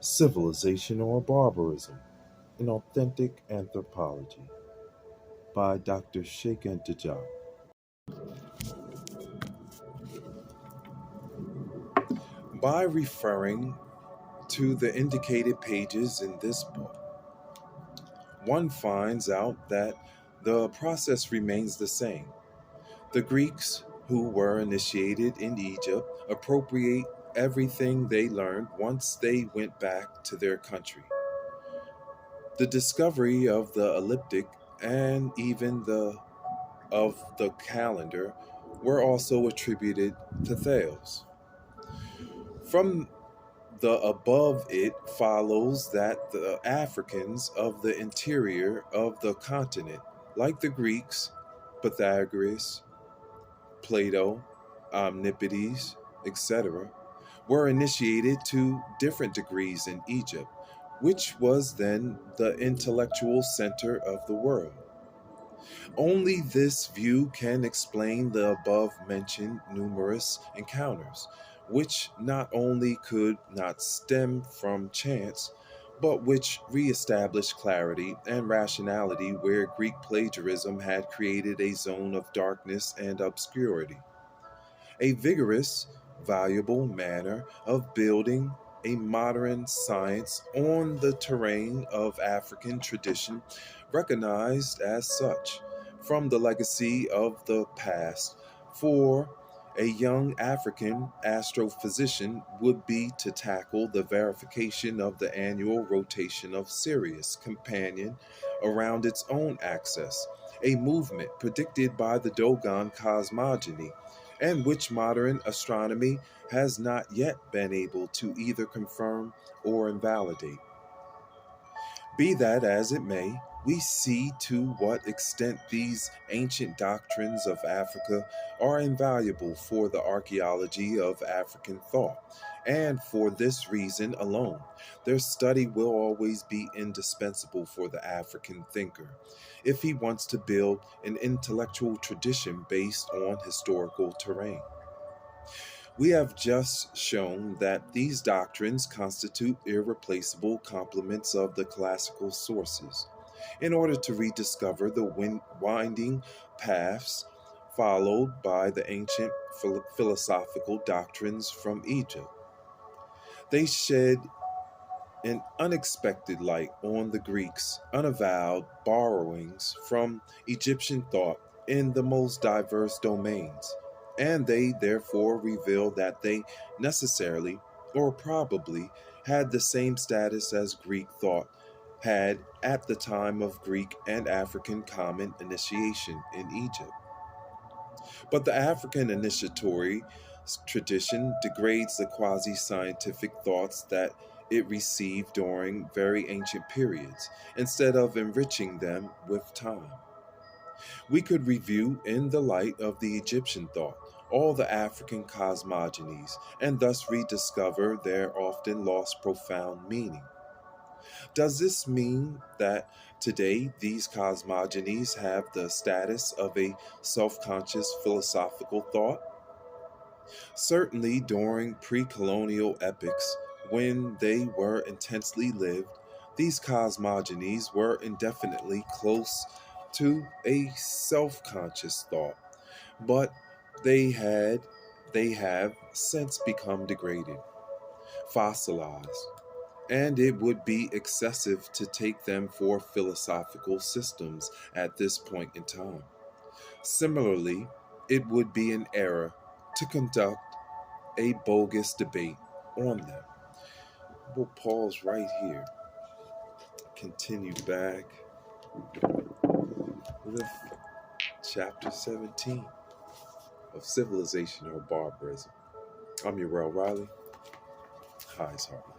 Civilization or Barbarism, an Authentic Anthropology by Dr. Sheikh and Diop. By referring to the indicated pages in this book, one finds out that the process remains the same. The Greeks, who were initiated in Egypt, appropriate everything they learned once they went back to their country. The discovery of the elliptic and even the of the calendar were also attributed to Thales. From the above, it follows that the Africans of the interior of the continent, like the Greeks, Pythagoras, Plato, Omnipodes, etc., were initiated to different degrees in Egypt, which was then the intellectual center of the world. Only this view can explain the above mentioned numerous encounters, which not only could not stem from chance, but which re-established clarity and rationality where Greek plagiarism had created a zone of darkness and obscurity. A vigorous, valuable manner of building a modern science on the terrain of African tradition, recognized as such from the legacy of the past. For a young African astrophysician would be to tackle the verification of the annual rotation of Sirius companion around its own axis, a movement predicted by the Dogon cosmogony, and which modern astronomy has not yet been able to either confirm or invalidate. Be that as it may, we see to what extent these ancient doctrines of Africa are invaluable for the archaeology of African thought, and for this reason alone, their study will always be indispensable for the African thinker, if he wants to build an intellectual tradition based on historical terrain. We have just shown that these doctrines constitute irreplaceable complements of the classical sources. In order to rediscover the winding paths followed by the ancient philosophical doctrines from Egypt, they shed an unexpected light on the Greeks' unavowed borrowings from Egyptian thought in the most diverse domains, and they therefore reveal that they necessarily or probably had the same status as Greek thought had at the time of Greek and African common initiation in Egypt. But the African initiatory tradition degrades the quasi scientific thoughts that it received during very ancient periods, instead of enriching them with time. We could review, in the light of the Egyptian thought, all the African cosmogonies, and thus rediscover their often lost profound meaning. Does this mean that today these cosmogonies have the status of a self conscious philosophical thought? Certainly, during pre colonial epochs, when they were intensely lived, these cosmogonies were indefinitely close to a self conscious thought, but they had they have since become degraded, fossilized, and it would be excessive to take them for philosophical systems at this point in time. Similarly, it would be an error to conduct a bogus debate on them. We'll pause right here, continue back with chapter 17 of Civilization or Barbarism. I'm Uriel Riley. High's Heart.